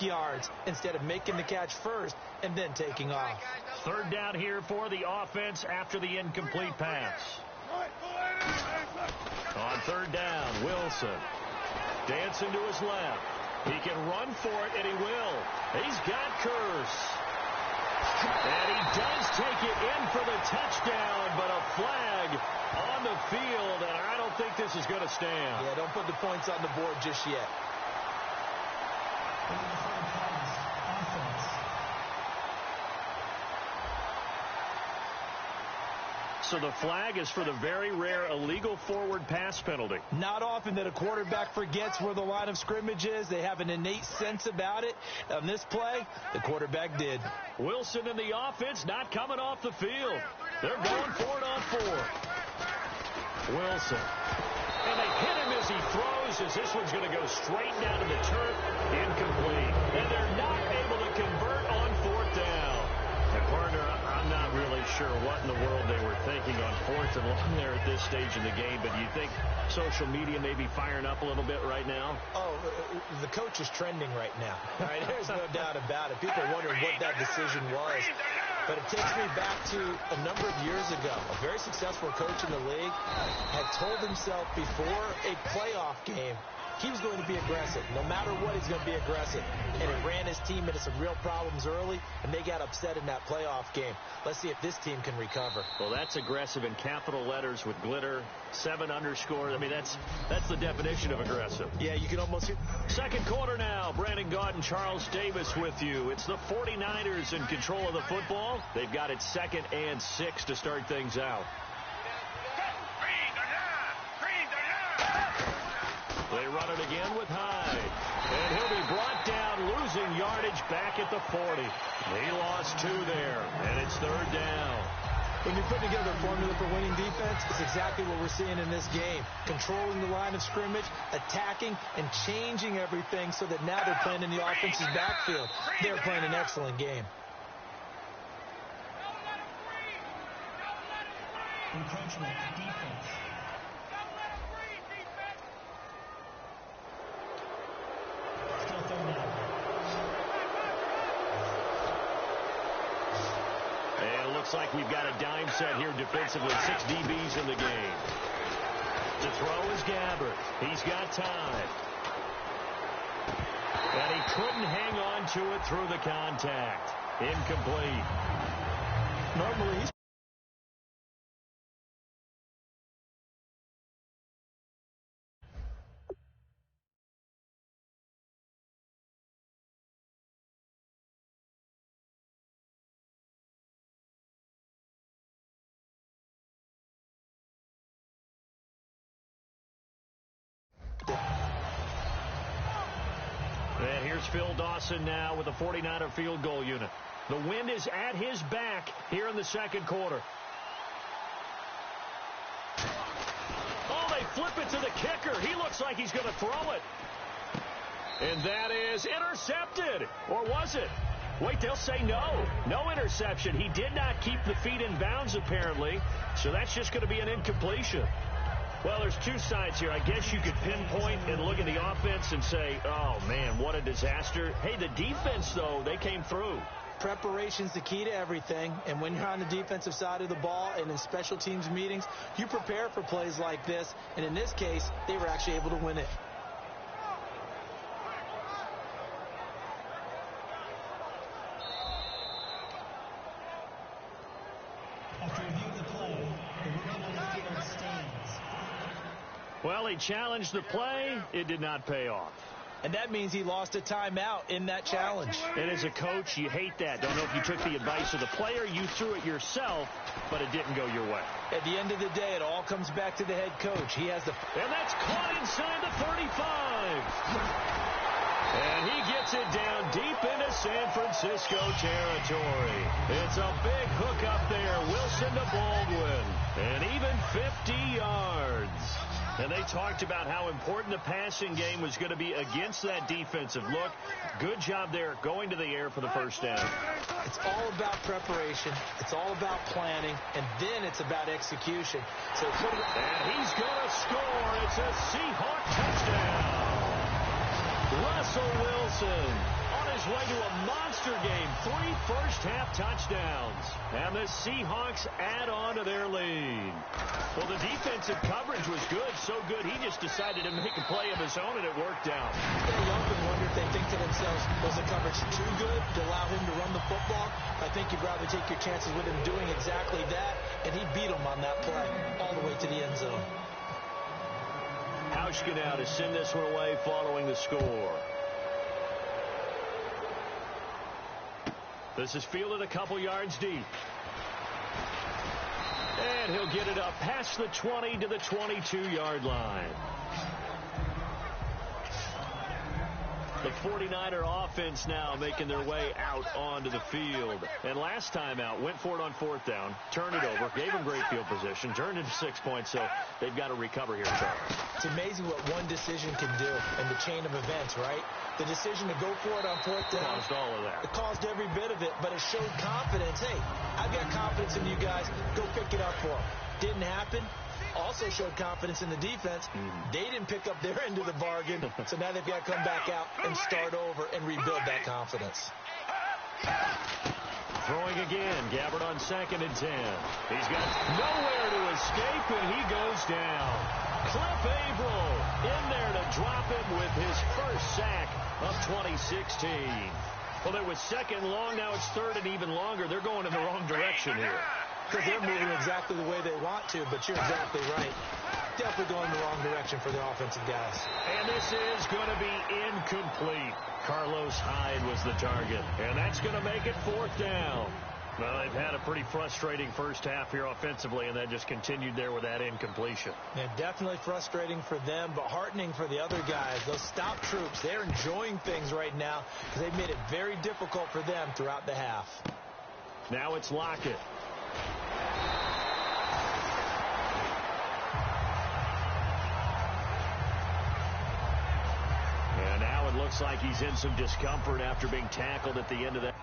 yards instead of making the catch first and then taking off. Third down here for the offense after the incomplete pass. On third down, Wilson dancing to his left. He can run for it, and he will. He's got Curse. And he does take it in for the touchdown, but a flag on the field, and I don't think this is going to stand. Yeah, don't put the points on the board just yet. So the flag is for the very rare illegal forward pass penalty. Not often that a quarterback forgets where the line of scrimmage is. They have an innate sense about it. On this play, the quarterback did. Wilson and the offense not coming off the field. They're going for it on 4. Wilson. And they hit him as he throws, as this one's going to go straight down to the turf. Incomplete. And they're not able to convert on 4th down. And partner, I'm not really sure what in the world they were thinking on 4th and long there at this stage in the game, but do you think social media may be firing up a little bit right now? Oh, the coach is trending right now. Right? There's no doubt about it. People wonder what that decision was. But it takes me back to a number of years ago. A very successful coach in the league had told himself before a playoff game he was going to be aggressive. No matter what, he's going to be aggressive. And it ran his team into some real problems early, and they got upset in that playoff game. Let's see if this team can recover. Well, that's aggressive in capital letters with glitter, 7 underscore. I mean, that's the definition of aggressive. Yeah, you can almost hear. Second quarter now. Brandon Gaud and Charles Davis with you. It's the 49ers in control of the football. They've got it 2nd and 6 to start things out. They run it again with Hyde. And he'll be brought down, losing yardage back at the 40. He lost 2 there, and it's 3rd down. When you put together a formula for winning defense, it's exactly what we're seeing in this game. Controlling the line of scrimmage, attacking, and changing everything so that now they're playing in the offense's backfield. They're playing an excellent game. Encroachment defense. Still 3rd down. And it looks like we've got a dime set here defensively. 6 DBs in the game. To throw is Gabbert. He's got time. And he couldn't hang on to it through the contact. Incomplete. Normally, he's and here's Phil Dawson now with the 49er field goal unit. The wind is at his back here in the second quarter. Oh, they flip it to the kicker. He looks like he's going to throw it. And that is intercepted. Or was it? Wait, they'll say no. No interception. He did not keep the feet in bounds, apparently. So that's just going to be an incompletion. Well, there's 2 sides here. I guess you could pinpoint and look at the offense and say, oh, man, what a disaster. Hey, the defense, though, they came through. Preparation's the key to everything, and when you're on the defensive side of the ball and in special teams meetings, you prepare for plays like this, and in this case, they were actually able to win it. After review of the play, the ruling on the field stands. Well, he challenged the play. It did not pay off. And that means he lost a timeout in that challenge. And as a coach, you hate that. Don't know if you took the advice of the player. You threw it yourself, but it didn't go your way. At the end of the day, it all comes back to the head coach. He has the... And that's caught inside the 35. And he gets it down deep into San Francisco territory. It's a big hook up there. Wilson to Baldwin. And even 50 yards. And they talked about how important the passing game was going to be against that defensive look. Good job there going to the air for the first down. It's all about preparation. It's all about planning. And then it's about execution. And he's going to score. It's a Seahawk touchdown. Russell Wilson on way to a monster game. 3 first-half touchdowns. And the Seahawks add on to their lead. Well, the defensive coverage was good, so good he just decided to make a play of his own, and it worked out. Yeah, you often wonder if they think to themselves, was the coverage too good to allow him to run the football? I think you'd rather take your chances with him doing exactly that, and he beat him on that play all the way to the end zone. Hauschka now to send this one away following the score. This is fielded a couple yards deep. And he'll get it up past the 20 to the 22-yard line. The 49er offense now making their way out onto the field. And last time out, went for it on 4th down, turned it over, gave them great field position, turned it to 6 points, so they've got to recover here, Charles. It's amazing what one decision can do in the chain of events, right? The decision to go for it on 4th down. Caused all of that. It caused every bit of it, but it showed confidence. Hey, I've got confidence in you guys. Go pick it up for them. Didn't happen. Also showed confidence in the defense. They didn't pick up their end of the bargain, so now they've got to come back out and start over and rebuild that confidence. Throwing again. Gabbard on 2nd and 10. He's got nowhere to escape, and he goes down. Cliff Averill in there to drop him with his first sack of 2016. Well, it was 2nd long. Now it's 3rd and even longer. They're going in the wrong direction here. Because they're moving exactly the way they want to, but you're exactly right. Definitely going the wrong direction for the offensive guys. And this is going to be incomplete. Carlos Hyde was the target, and that's going to make it 4th down. Well, they've had a pretty frustrating first half here offensively, and that just continued there with that incompletion. Yeah, definitely frustrating for them, but heartening for the other guys. Those stop troops, they're enjoying things right now because they've made it very difficult for them throughout the half. Now it's Lockett. And now it looks like he's in some discomfort after being tackled at the end of that.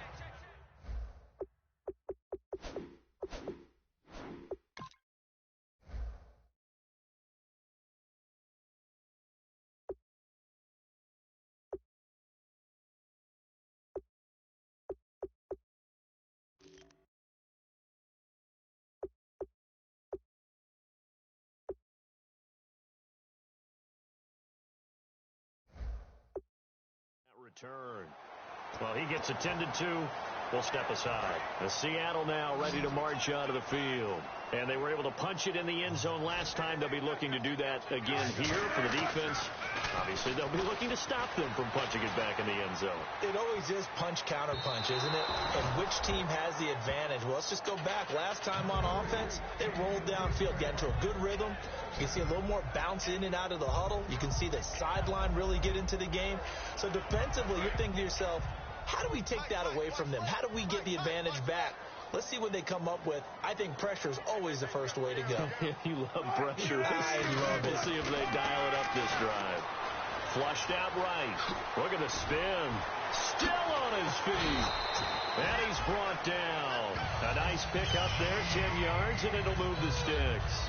Return. Well, he gets attended to. We'll step aside. The Seattle now ready to march out of the field. And they were able to punch it in the end zone last time. They'll be looking to do that again here for the defense. Obviously, they'll be looking to stop them from punching it back in the end zone. It always is punch-counter-punch, isn't it? And which team has the advantage? Well, let's just go back. Last time on offense, they rolled downfield, got into a good rhythm. You can see a little more bounce in and out of the huddle. You can see the sideline really get into the game. So defensively, you're thinking to yourself, how do we take that away from them? How do we get the advantage back? Let's see what they come up with. I think pressure is always the first way to go. You love pressure. I love it. We'll see if they dial it up this drive. Flushed out right. Look at the spin. Still on his feet. And he's brought down. A nice pick up there, 10 yards, and it'll move the sticks.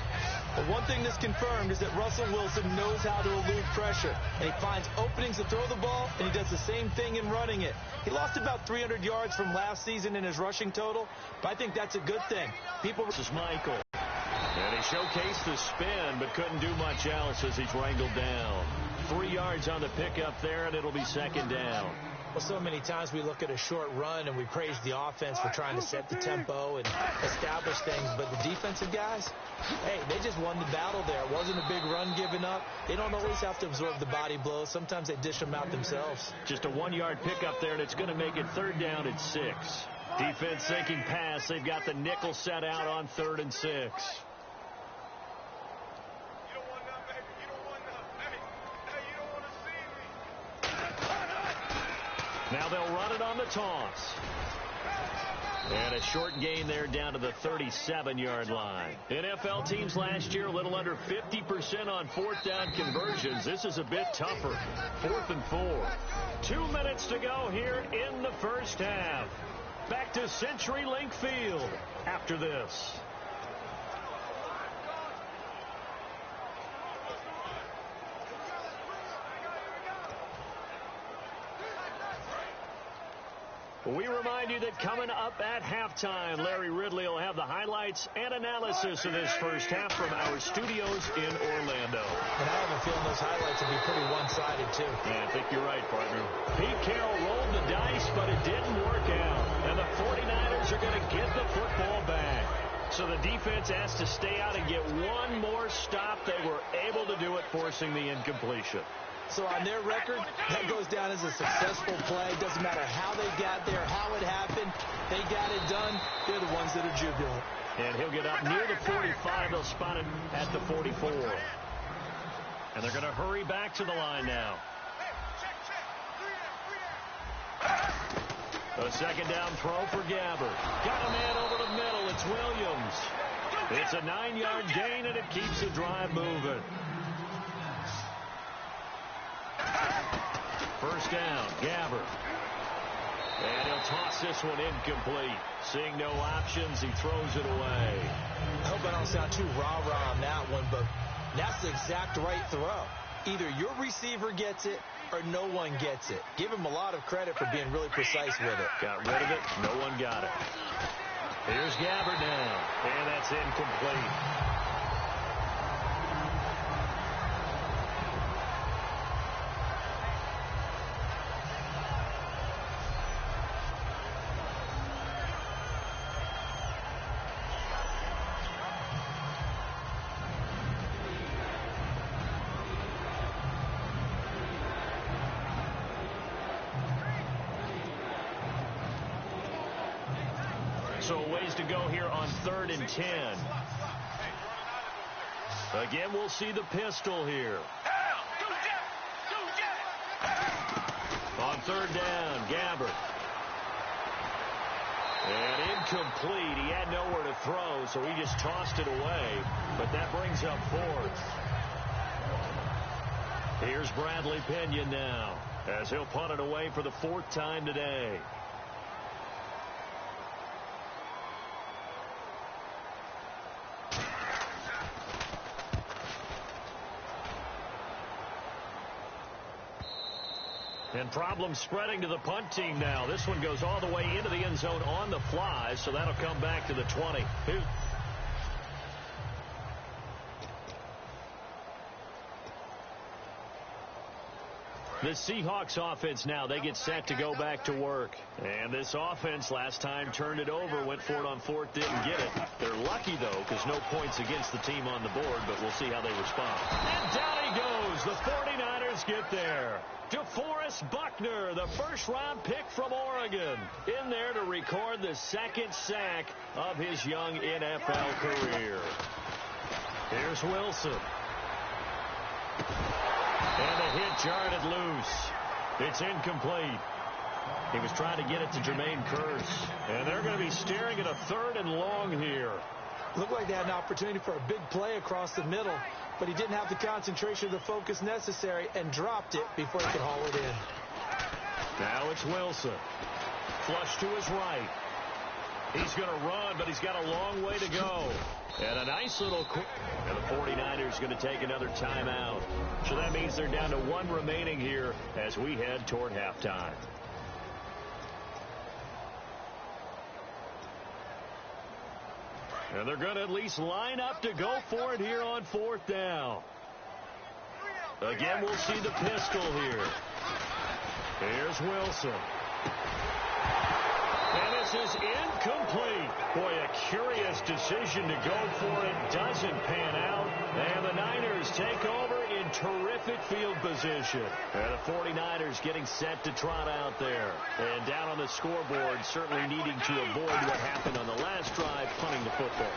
But one thing that's confirmed is that Russell Wilson knows how to elude pressure. And he finds openings to throw the ball, and he does the same thing in running it. He lost about 300 yards from last season in his rushing total, but I think that's a good thing. This is Michael. And he showcased the spin, but couldn't do much else as he's wrangled down. 3 yards on the pickup there, and it'll be 2nd down. Well, so many times we look at a short run and we praise the offense for trying to set the tempo and establish things. But the defensive guys, hey, they just won the battle there. It wasn't a big run given up. They don't always have to absorb the body blows. Sometimes they dish them out themselves. Just a 1-yard pickup there, and it's going to make it 3rd down at 6. Defense thinking pass. They've got the nickel set out on 3rd and 6. Now they'll run it on the toss. And a short gain there down to the 37-yard line. NFL teams last year a little under 50% on 4th down conversions. This is a bit tougher. 4th and 4. 2 minutes to go here in the first half. Back to CenturyLink Field after this. We remind you that coming up at halftime, Larry Ridley will have the highlights and analysis of this first half from our studios in Orlando. And I have a feeling those highlights will be pretty one-sided, too. Yeah, I think you're right, partner. Pete Carroll rolled the dice, but it didn't work out. And the 49ers are going to get the football back. So the defense has to stay out and get one more stop. They were able to do it, forcing the incompletion. So on their record, that goes down as a successful play. Doesn't matter how they got there, how it happened. They got it done. They're the ones that are jubilant. And he'll get up near the 45. They'll spot it at the 44. And they're going to hurry back to the line now. A second down throw for Gabbert. Got a man over the middle. It's Williams. It's a 9-yard gain, and it keeps the drive moving. First down, Gabbert. And he'll toss this one incomplete. Seeing no options, he throws it away. I hope I don't sound too rah-rah on that one, but that's the exact right throw. Either your receiver gets it or no one gets it. Give him a lot of credit for being really precise with it. Got rid of it. No one got it. Here's Gabbert now. And that's incomplete. So a ways to go here on 3rd and 10. Again, we'll see the pistol here. On 3rd down, Gabbert. And incomplete. He had nowhere to throw, so he just tossed it away. But that brings up 4th. Here's Bradley Pinion now, as he'll punt it away for the 4th time today. And problems spreading to the punt team now. This one goes all the way into the end zone on the fly, so that'll come back to the 20. The Seahawks offense now, they get set to go back to work. And this offense last time turned it over, went for it on 4th, didn't get it. They're lucky, though, because no points against the team on the board, but we'll see how they respond. And down he goes. The 49ers get there. DeForest Buckner, the first-round pick from Oregon, in there to record the 2nd sack of his young NFL career. Here's Wilson. And the hit jarred it loose. It's incomplete. He was trying to get it to Jermaine Kearse. And they're going to be staring at a 3rd and long here. Looked like they had an opportunity for a big play across the middle, but he didn't have the concentration or the focus necessary and dropped it before he could haul it in. Now it's Wilson. Flush to his right. He's going to run, but he's got a long way to go. And a nice little and the 49ers going to take another timeout. So that means they're down to 1 remaining here as we head toward halftime. And they're going to at least line up to go for it here on 4th down. Again, we'll see the pistol here. Here's Wilson. And this is incomplete. Boy, a curious decision to go for it. Doesn't pan out. And the Niners take over in terrific field position. And the 49ers getting set to trot out there. And down on the scoreboard, certainly needing to avoid what happened on the last drive, punting the football.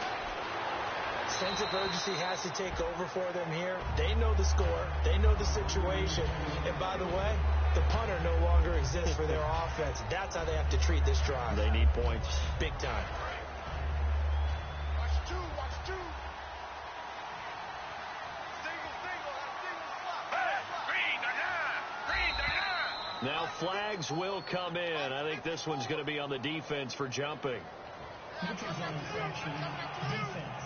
Sense of urgency has to take over for them here. They know the score. They know the situation. And by the way, the punter no longer exists for their offense. That's how they have to treat this drive. They need points. Big time. Watch two. Now flags will come in. I think this one's going to be on the defense for jumping. Neutral zone infraction. Defense.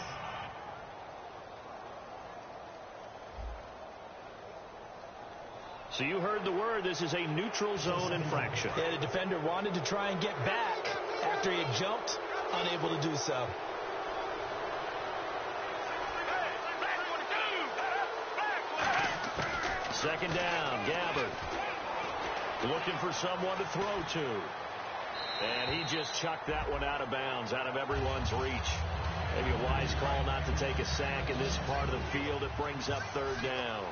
So you heard the word. This is a neutral zone infraction. Yeah, the defender wanted to try and get back after he had jumped, unable to do so. Second down, Gabbard. Looking for someone to throw to. And he just chucked that one out of bounds, out of everyone's reach. Maybe a wise call not to take a sack in this part of the field. It brings up third down.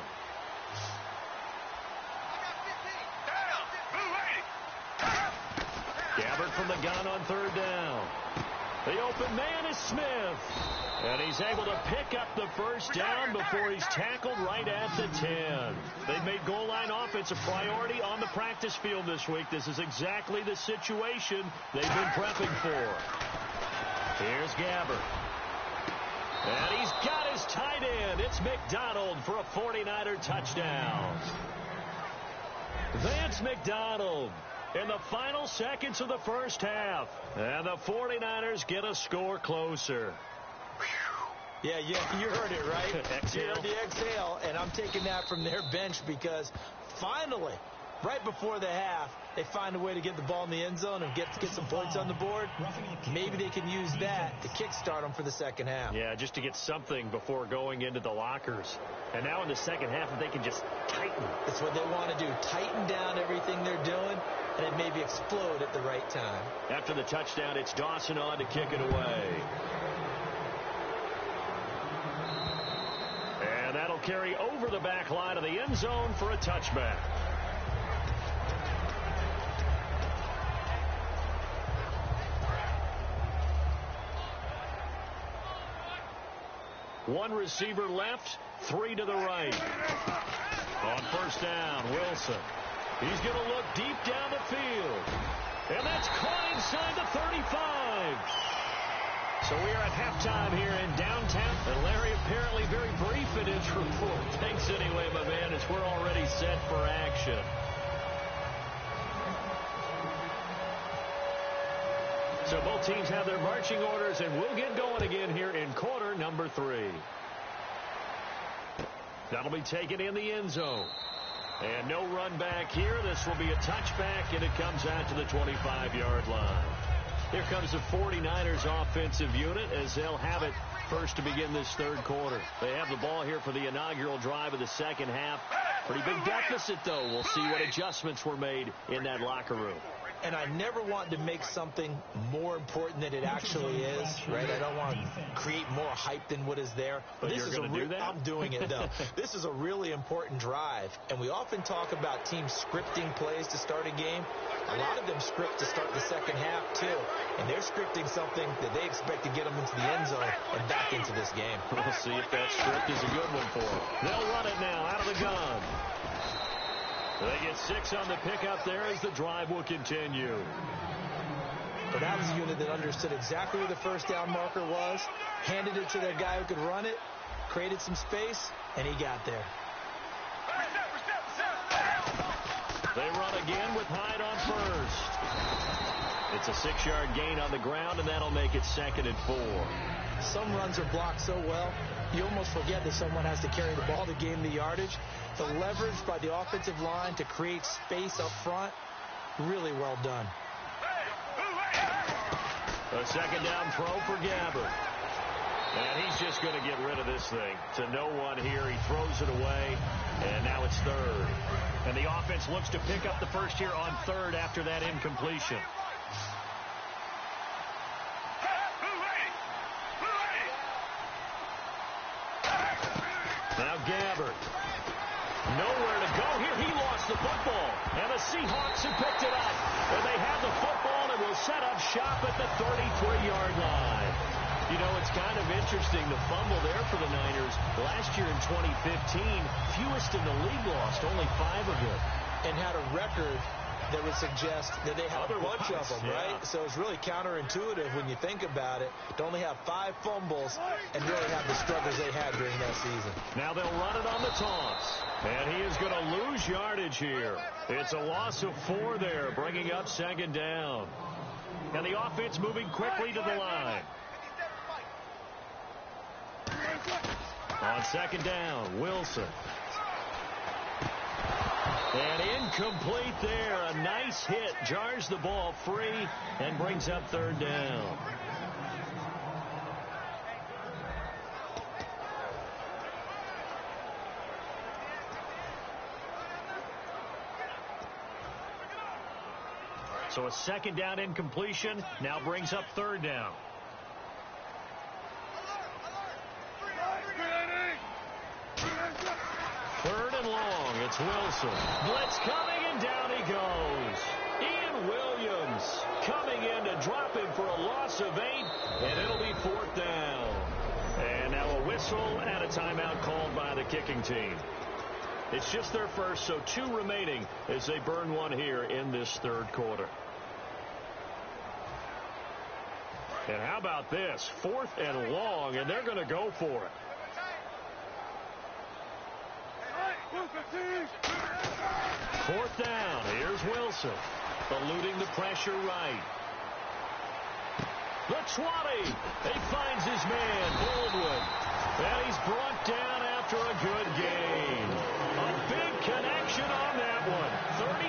Gabbard from the gun on third down. The open man is Smith. And he's able to pick up the first down before he's tackled right at the 10. They've made goal line offense a priority on the practice field this week. This is exactly the situation they've been prepping for. Here's Gabbard. And he's got his tight end. It's McDonald for a 49er touchdown. Vance McDonald in the final seconds of the first half. And the 49ers get a score closer. Yeah, you heard it, right? Exhale. You heard the exhale, and I'm taking that from their bench because finally, right before the half, they find a way to get the ball in the end zone and get some points on the board. Maybe they can use that to kickstart them for the second half. Yeah, just to get something before going into the lockers. And now in the second half, if they can just tighten. That's what they want to do, tighten down everything they're doing, and then maybe explode at the right time. After the touchdown, it's Dawson on to kick it away. And that'll carry over the back line of the end zone for a touchback. One receiver left, three to the right. On first down, Wilson. He's going to look deep down the field. And that's caught inside the 35. So we are at halftime here in downtown. And Larry apparently very brief in his report. Thanks anyway, my man, as we're already set for action. So both teams have their marching orders, and we'll get going again here in quarter number 3. That'll be taken in the end zone. And no run back here. This will be a touchback, and it comes out to the 25-yard line. Here comes the 49ers offensive unit as they'll have it first to begin this third quarter. They have the ball here for the inaugural drive of the second half. Pretty big deficit, though. We'll see what adjustments were made in that locker room. And I never want to make something more important than it actually is, right? I don't want to create more hype than what is there. But you're going to do that? I'm doing it, though. This is a really important drive, and we often talk about teams scripting plays to start a game. A lot of them script to start the second half, too, and they're scripting something that they expect to get them into the end zone and back into this game. We'll see if that script is a good one for them. They'll run it now out of the gun. They get 6 on the pickup there as the drive will continue. But that was a unit that understood exactly where the first down marker was, handed it to their guy who could run it, created some space, and he got there. They run again with Hyde on first. It's a 6-yard gain on the ground, and that'll make it 2nd and 4. Some runs are blocked so well, you almost forget that someone has to carry the ball to gain the yardage. The leverage by the offensive line to create space up front, really well done. A second down throw for Gabbard. And he's just going to get rid of this thing. To no one here. He throws it away, and now it's third. And the offense looks to pick up the first here on third after that incompletion. Now Gabbard. Nowhere to go here. He lost the football. And the Seahawks have picked it up. And they have the football and will set up shop at the 33-yard line. You know, it's kind of interesting, the fumble there for the Niners. Last year in 2015, fewest in the league lost, only 5 of them. And had a record that would suggest that they had a bunch of them, right? So it's really counterintuitive when you think about it, to only have 5 fumbles and really have the struggles they had during that season. Now they'll run it on the toss. And he is going to lose yardage here. It's a loss of 4 there, bringing up 2nd down. And the offense moving quickly to the line. On 2nd down, Wilson. And incomplete there. A nice hit. Jars the ball free and brings up third down. So a second down incompletion now brings up third down. Third and long. It's Wilson. Blitz coming, and down he goes. Ian Williams coming in to drop him for a loss of 8, and it'll be fourth down. And now a whistle and a timeout called by the kicking team. It's just their first, so 2 remaining as they burn one here in this third quarter. And how about this? Fourth and long, and they're going to go for it. Fourth down. Here's Wilson. Eluding the pressure right. The 20. He finds his man, Baldwin. And he's brought down after a good gain. A big connection on that one.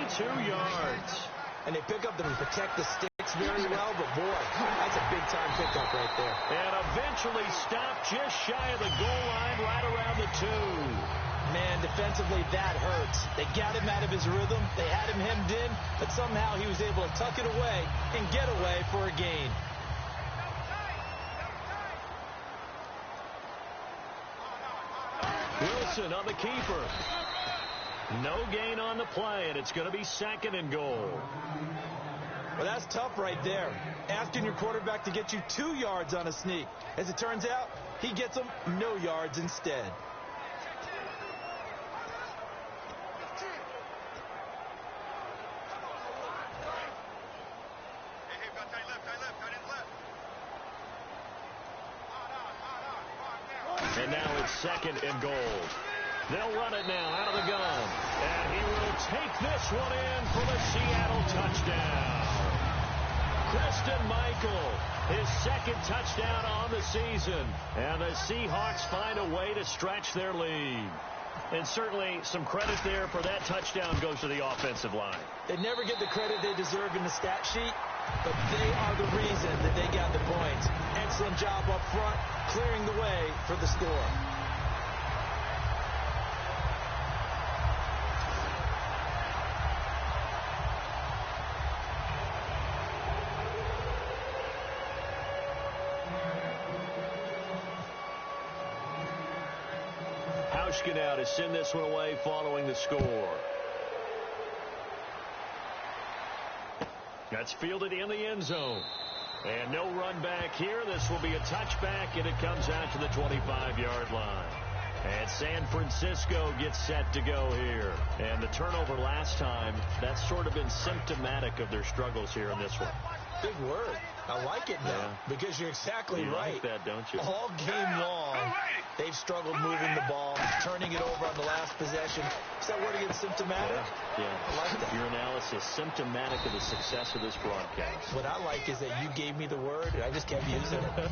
32 yards. And they pick up and protect the sticks very well, but boy, that's a big-time pickup right there. And eventually stopped just shy of the goal line right around the 2. Man, defensively, that hurts. They got him out of his rhythm. They had him hemmed in, but somehow he was able to tuck it away and get away for a gain. Wilson on the keeper. No gain on the play, and it's going to be second and goal. Well, that's tough right there. Asking your quarterback to get you 2 yards on a sneak. As it turns out, he gets them no yards instead. And now it's second and goal. They'll run it now out of the gun. And he will take this one in for the Seattle touchdown. Christian Michael, his second touchdown on the season. And the Seahawks find a way to stretch their lead. And certainly some credit there for that touchdown goes to the offensive line. They never get the credit they deserve in the stat sheet, but they are the reason that they got the points. Excellent job up front, clearing the way for the score. Now to send this one away following the score. That's fielded in the end zone. And no run back here. This will be a touchback, and it comes out to the 25-yard line. And San Francisco gets set to go here. And the turnover last time, that's sort of been symptomatic of their struggles here in this one. Big word. I like it now, because you're exactly right. You like that, don't you? All game long, they've struggled moving the ball, turning it over on the last possession. Is that word again, symptomatic? Yeah. I like that. Your analysis, symptomatic of the success of this broadcast. What I like is that you gave me the word, and I just kept using it.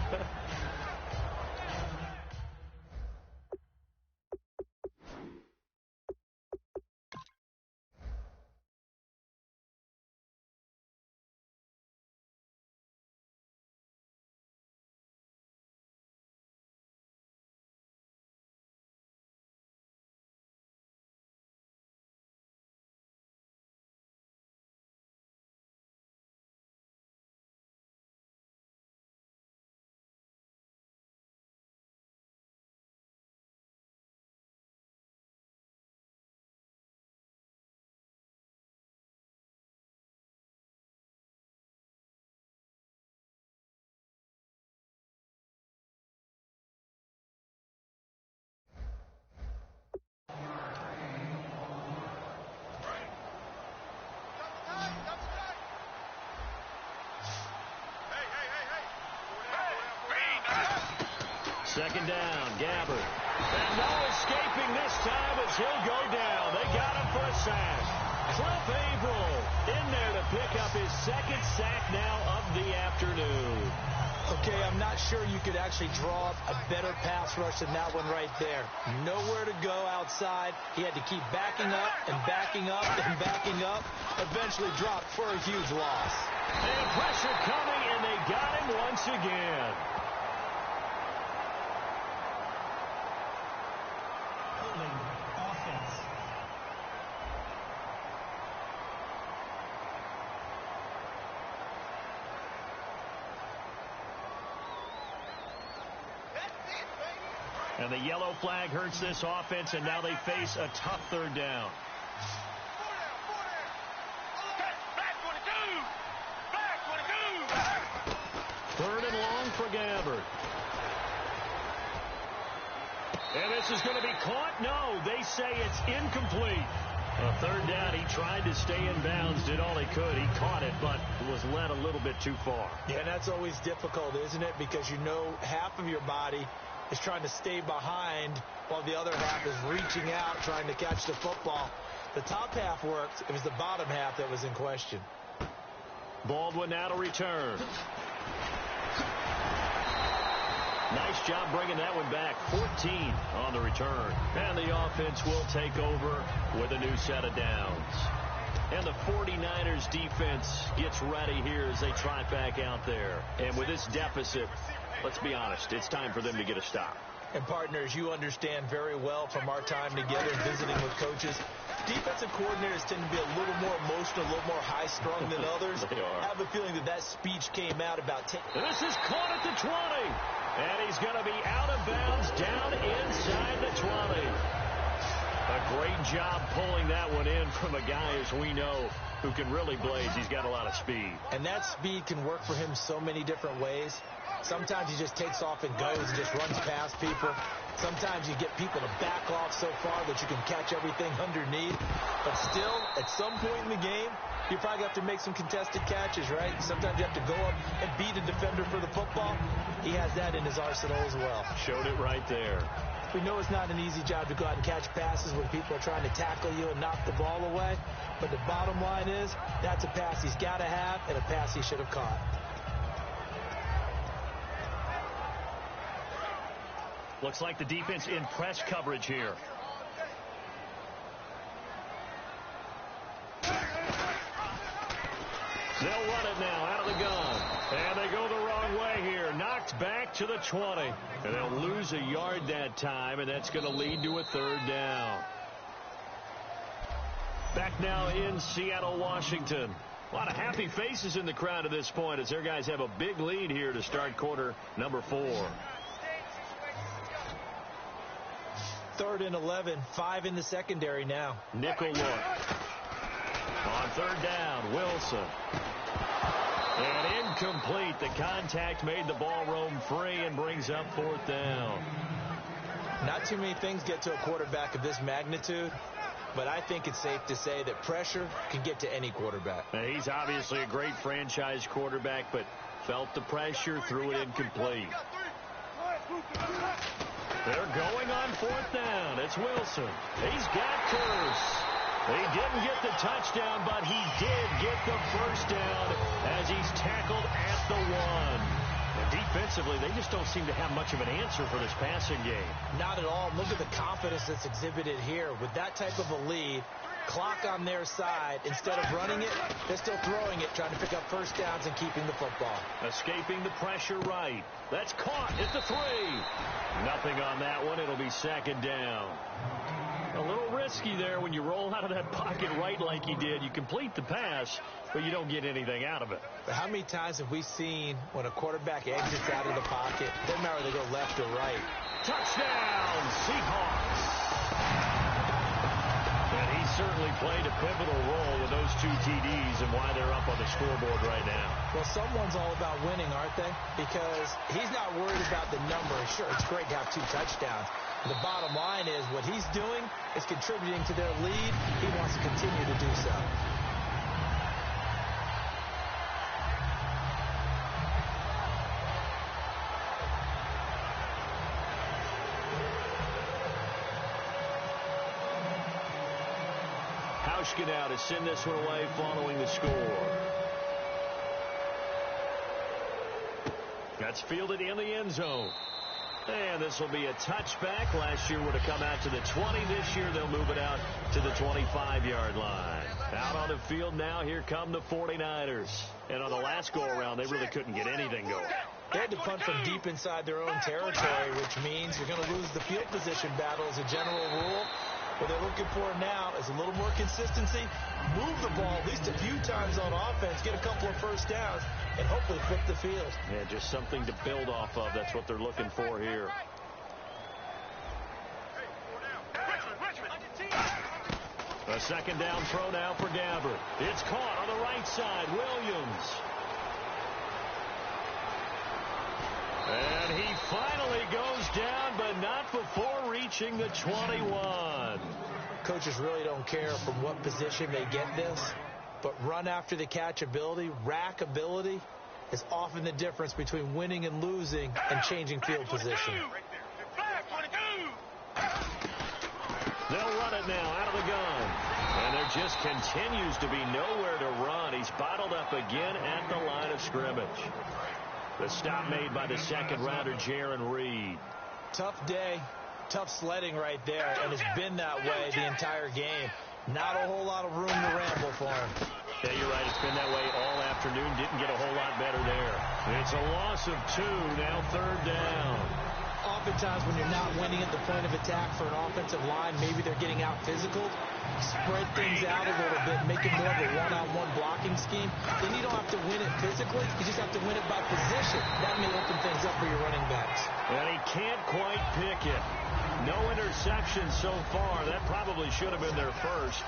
Second down, Gabbard. And no escaping this time as he'll go down. They got him for a sack. Cliff Averill in there to pick up his second sack now of the afternoon. A Okay, I'm not sure you could actually draw up a better pass rush than that one right there. Nowhere to go outside. He had to keep backing up and backing up and backing up. Eventually dropped for a huge loss. And pressure coming, and they got him once again. Holding offense. And the yellow flag hurts this offense, and now they face a tough third down. Third and long for Gabbard. And this is going to be caught. No, they say it's incomplete. A third down, he tried to stay in bounds, did all he could. He caught it, but was led a little bit too far. Yeah, and that's always difficult, isn't it? Because you know half of your body is trying to stay behind while the other half is reaching out, trying to catch the football. The top half worked. It was the bottom half that was in question. Baldwin now to return. Nice job bringing that one back. 14 on the return. And the offense will take over with a new set of downs. And the 49ers defense gets ready here as they trot back out there. And with this deficit, let's be honest, it's time for them to get a stop. And partners, you understand very well from our time together visiting with coaches, defensive coordinators tend to be a little more emotional, a little more high-strung than others. They are. I have a feeling that speech came out about This is caught at the 20. And he's going to be out of bounds down inside the 20. A great job pulling that one in from a guy, as we know, who can really blaze. He's got a lot of speed. And that speed can work for him so many different ways. Sometimes he just takes off and goes and just runs past people. Sometimes you get people to back off so far that you can catch everything underneath. But still, at some point in the game, you probably have to make some contested catches, right? Sometimes you have to go up and beat a defender for the football. He has that in his arsenal as well. Showed it right there. We know it's not an easy job to go out and catch passes when people are trying to tackle you and knock the ball away. But the bottom line is, that's a pass he's got to have and a pass he should have caught. Looks like the defense in press coverage here. They'll run it now out of the gun. And they go the wrong way here. Knocked back to the 20. And they'll lose a yard that time, and that's going to lead to a third down. Back now in Seattle, Washington. A lot of happy faces in the crowd at this point as their guys have a big lead here to start quarter number 4. 3rd and 11, 5 in the secondary now. Nickel look. On third down, Wilson. And incomplete. The contact made the ball roam free and brings up 4th down. Not too many things get to a quarterback of this magnitude, but I think it's safe to say that pressure can get to any quarterback. Now, he's obviously a great franchise quarterback, but felt the pressure, threw it incomplete. They're going on 4th down. It's Wilson. He's got Curse. He didn't get the touchdown, but he did get the first down as he's tackled at the 1. And defensively, they just don't seem to have much of an answer for this passing game. Not at all. Look at the confidence that's exhibited here. With that type of a lead, clock on their side, instead of running it, they're still throwing it, trying to pick up first downs and keeping the football. Escaping the pressure right. That's caught at the 3. Nothing on that one. It'll be 2nd down. A little risky there when you roll out of that pocket right like he did. You complete the pass, but you don't get anything out of it. But how many times have we seen when a quarterback exits out of the pocket, doesn't matter whether they go left or right? Touchdown, Seahawks. And he certainly played a pivotal role with those 2 TDs and why they're up on the scoreboard right now. Well, someone's all about winning, aren't they? Because he's not worried about the number. Sure, it's great to have 2 touchdowns. The bottom line is what he's doing is contributing to their lead. He wants to continue to do so. Hauschka now to send this one away following the score. That's fielded in the end zone. And this will be a touchback. Last year would have come out to the 20. This year they'll move it out to the 25-yard line. Out on the field now, here come the 49ers. And on the last go-around, they really couldn't get anything going. They had to punt from deep inside their own territory, which means you're going to lose the field position battle as a general rule. What they're looking for now is a little more consistency, move the ball at least a few times on offense, get a couple of first downs, and hopefully flip the field. Yeah, just something to build off of. That's what they're looking for here. A second down throw now for Gabbert. It's caught on the right side. Williams. And he finally goes down, but not before reaching the 21. Coaches really don't care from what position they get this, but run after the catch ability, rack ability, is often the difference between winning and losing and changing field position. They'll run it now out of the gun. And there just continues to be nowhere to run. He's bottled up again at the line of scrimmage. The stop made by the second-rounder, Jaron Reed. Tough day, tough sledding right there, and it's been that way the entire game. Not a whole lot of room to ramble for him. Yeah, you're right. It's been that way all afternoon. Didn't get a whole lot better there. It's a loss of 2, now third down. Oftentimes when you're not winning at the point of attack for an offensive line, maybe they're getting out physical, spread things out a little bit, make it more of a one-on-one blocking scheme. Then you don't have to win it physically. You just have to win it by position. That may open things up for your running backs. And he can't quite pick it. No interception so far. That probably should have been their first,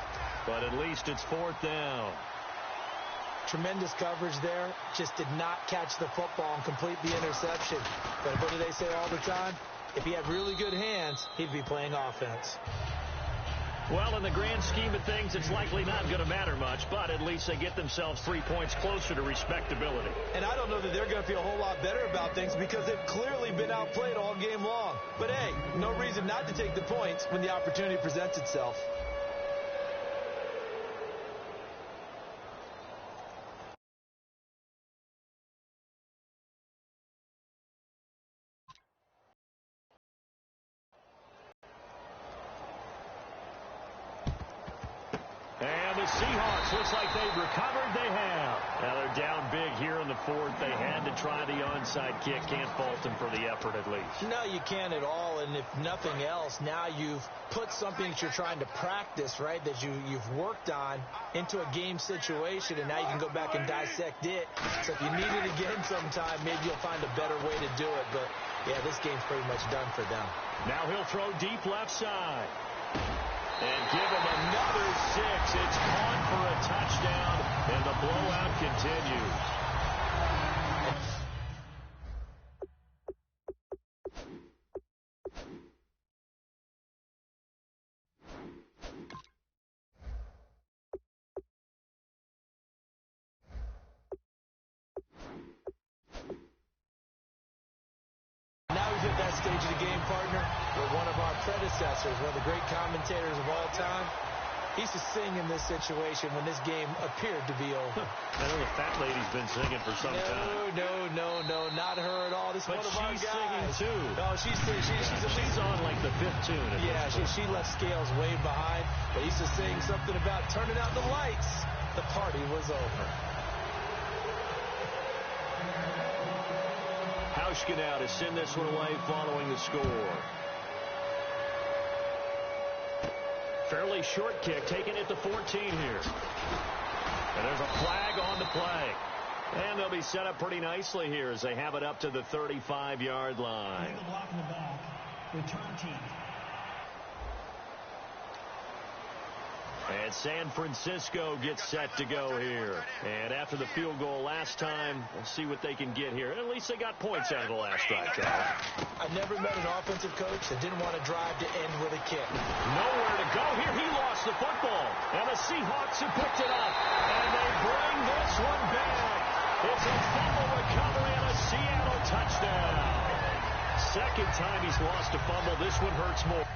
but at least it's fourth down. Tremendous coverage there. Just did not catch the football and complete the interception. But what do they say all the time? If he had really good hands, he'd be playing offense. Well, in the grand scheme of things, it's likely not going to matter much, but at least they get themselves 3 points closer to respectability. And I don't know that they're going to feel a whole lot better about things because they've clearly been outplayed all game long. But, hey, no reason not to take the points when the opportunity presents itself. And the Seahawks, looks like they've recovered. They have. Now they're down big here in the fourth. They had to try the onside kick. Can't fault them for the effort at least. No, you can't at all. And if nothing else, now you've put something that you're trying to practice, right, that you've worked on into a game situation, and now you can go back and dissect it. So if you need it again sometime, maybe you'll find a better way to do it. But, yeah, this game's pretty much done for them. Now he'll throw deep left side. And give him another 6. It's caught for a touchdown, and the blowout continues. Now he's at that stage of the game, partner, where one of our predecessors, one of the great commentators of all time, he used to sing in this situation when this game appeared to be over. I know the fat lady's been singing for some time. No, not her at all. This is one of our guys. But she's singing too. No, she's on like the fifth tune. Yeah, she left Scales way behind. But he used to sing something about turning out the lights. The party was over. Hauschka now to send this one away following the score. Fairly short kick, taken at the 14 here. And there's a flag on the play. And they'll be set up pretty nicely here as they have it up to the 35-yard line. The block in the back. Return team. And San Francisco gets set to go here. And after the field goal last time, we'll see what they can get here. At least they got points out of the last drive, Charlie. I never met an offensive coach that didn't want to drive to end with a kick. Nowhere to go here. He lost the football. And the Seahawks have picked it up. And they bring this one back. It's a fumble recovery and a Seattle touchdown. Second time he's lost a fumble. This one hurts more.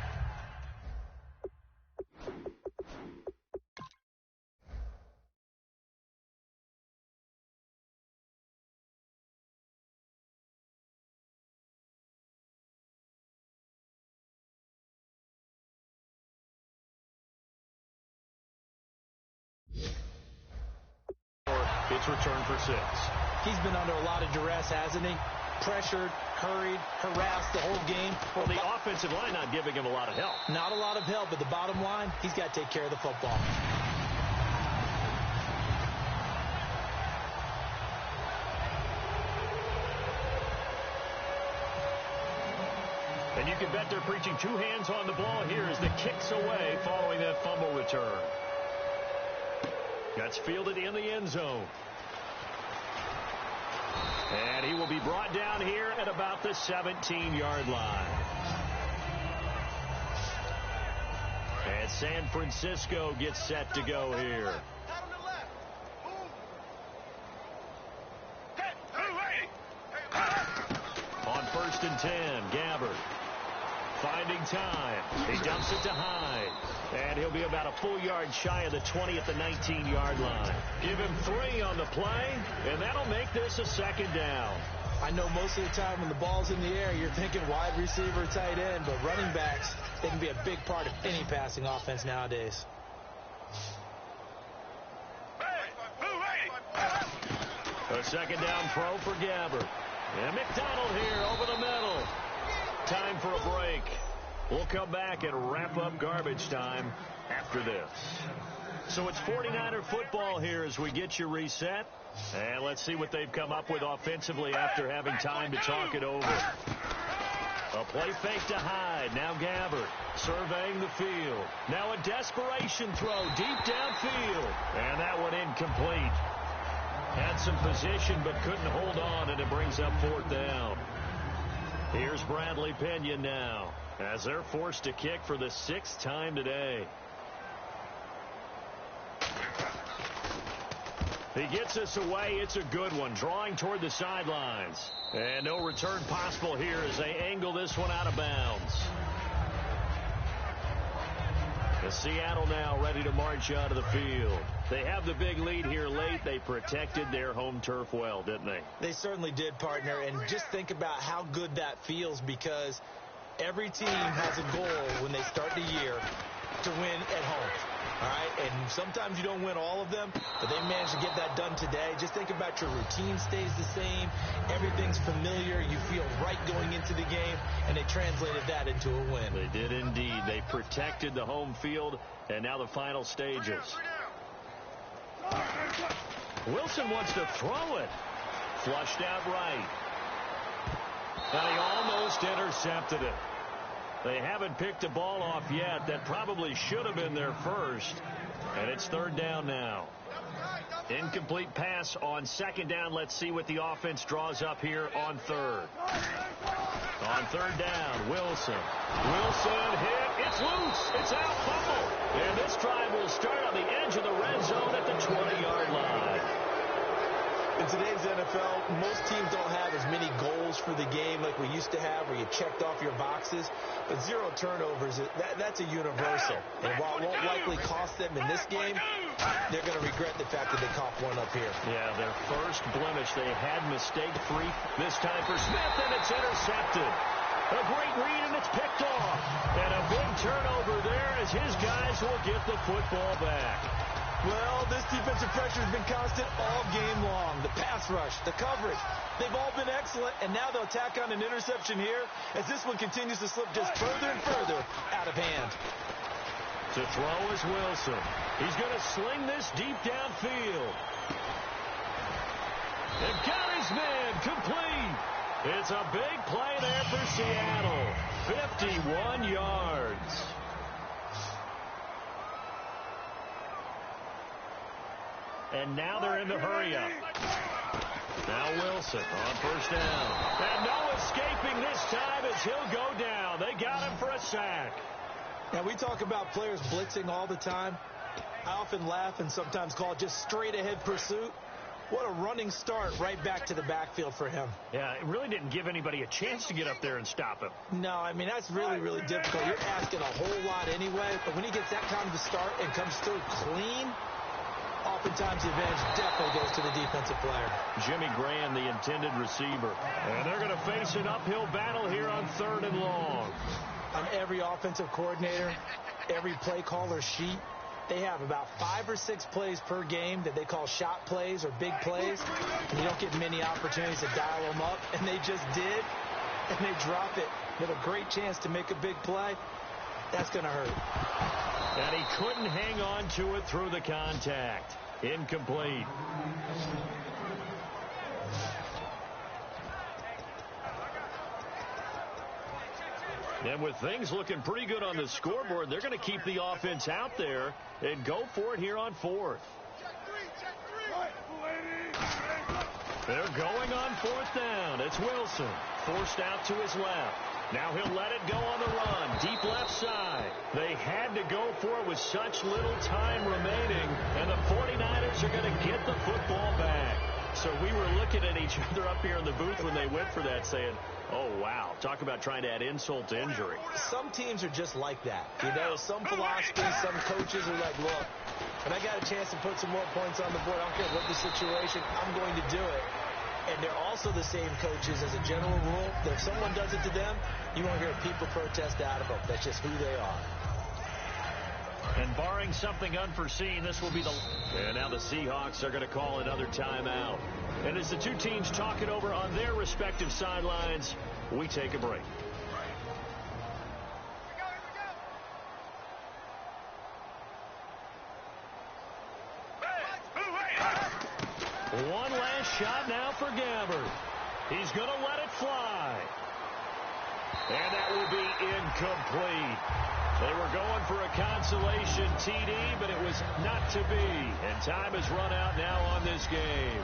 It's returned for 6. He's been under a lot of duress, hasn't he? Pressured, hurried, harassed the whole game. Well, the offensive line not giving him a lot of help. Not a lot of help, but the bottom line, he's got to take care of the football. And you can bet they're preaching 2 hands on the ball here as the kick's away following that fumble return. That's fielded in the end zone. And he will be brought down here at about the 17-yard line. And San Francisco gets set to go here. On 1st and 10, Gabbard finding time. He dumps it to Hyde. And he'll be about a full yard shy of the 20 at the 19-yard line. Give him 3 on the play, and that'll make this a 2nd down. I know most of the time when the ball's in the air, you're thinking wide receiver, tight end, but running backs, they can be a big part of any passing offense nowadays. A 2nd down throw for Gabbard. And McDonald here over the middle. Time for a break. We'll come back and wrap up garbage time after this. So it's 49er football here as we get you reset. And let's see what they've come up with offensively after having time to talk it over. A play fake to Hyde. Now Gabbard surveying the field. Now a desperation throw deep downfield. And that one incomplete. Had some position but couldn't hold on, and it brings up 4th down. Here's Bradley Pena now as they're forced to kick for the 6th time today. He gets us away. It's a good one, drawing toward the sidelines. And no return possible here as they angle this one out of bounds. The Seattle now ready to march out of the field. They have the big lead here late. They protected their home turf well, didn't they? They certainly did, partner. And just think about how good that feels, because every team has a goal when they start the year to win at home. All right, and sometimes you don't win all of them, but they managed to get that done today. Just think about your routine stays the same. Everything's familiar. You feel right going into the game, and they translated that into a win. They did indeed. They protected the home field, and now the final stages. Wilson wants to throw it. Flushed out right. And he almost intercepted it. They haven't picked a ball off yet. That probably should have been their first. And it's 3rd down now. Incomplete pass on 2nd down. Let's see what the offense draws up here on 3rd. On 3rd down, Wilson. Wilson hit. It's loose. It's out. Fumble. And this drive will start on the edge of the red zone at the 20-yard line. In today's NFL, most teams don't have as many goals for the game like we used to have, where you checked off your boxes. But 0 turnovers, that's a universal. And while it won't likely cost them in this game, they're going to regret the fact that they coughed one up here. Yeah, their first blemish. They had mistake-free this time for Smith, and it's intercepted. A great read, and it's picked off. And a big turnover there as his guys will get the football back. Well, this defensive pressure has been constant all game long. The pass rush, the coverage, they've all been excellent, and now they'll tack on an interception here as this one continues to slip just further and further out of hand. To throw is Wilson. He's going to sling this deep downfield. And got his man complete. It's a big play there for Seattle. 51 yards. And now they're in the hurry-up. Now Wilson on 1st down. And no escaping this time as he'll go down. They got him for a sack. Now, we talk about players blitzing all the time. I often laugh and sometimes call it just straight-ahead pursuit. What a running start right back to the backfield for him. Yeah, it really didn't give anybody a chance to get up there and stop him. No, I mean, that's really, really difficult. You're asking a whole lot anyway, but when he gets that kind of a start and comes through clean, oftentimes the advantage definitely goes to the defensive player. Jimmy Graham, the intended receiver. And they're going to face an uphill battle here on 3rd and long. On every offensive coordinator, every play caller sheet, they have about 5 or 6 plays per game that they call shot plays or big plays. And you don't get many opportunities to dial them up, and they just did, and they drop it with a great chance to make a big play. That's going to hurt. And he couldn't hang on to it through the contact. Incomplete. And with things looking pretty good on the scoreboard, they're going to keep the offense out there and go for it here on 4th. They're going on 4th down. It's Wilson, forced out to his left. Now he'll let it go on the run, deep left side. They had to go for it with such little time remaining, and the 49ers are going to get the football back. So we were looking at each other up here in the booth when they went for that, saying, oh, wow, talk about trying to add insult to injury. Some teams are just like that. You know, some philosophies, some coaches are like, look, when I got a chance to put some more points on the board, I don't care what the situation, I'm going to do it. And they're also the same coaches as a general rule. That if someone does it to them, you won't hear people protest out of them. That's just who they are. And barring something unforeseen, this will be the... And now the Seahawks are going to call another timeout. And as the two teams talk it over on their respective sidelines, we take a break. One last shot now for Gabbard. He's going to let it fly. And that will be incomplete. They were going for a consolation TD, but it was not to be. And time has run out now on this game.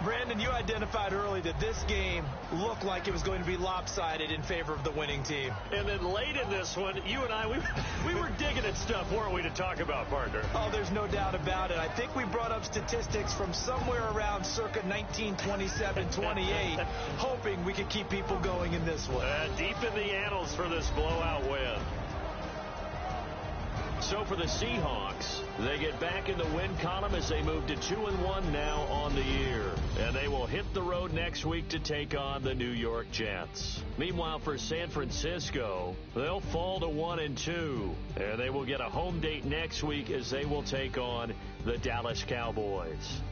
Brandon, you identified early that this game looked like it was going to be lopsided in favor of the winning team. And then late in this one, you and I, we were digging at stuff, weren't we, to talk about, partner? Oh, there's no doubt about it. I think we brought up statistics from somewhere around circa 1927-28, hoping we could keep people going in this one. Deep in the annals for this blowout win. So for the Seahawks, they get back in the win column as they move to 2-1 now on the year. And they will hit the road next week to take on the New York Jets. Meanwhile, for San Francisco, they'll fall to 1-2. And they will get a home date next week as they will take on the Dallas Cowboys.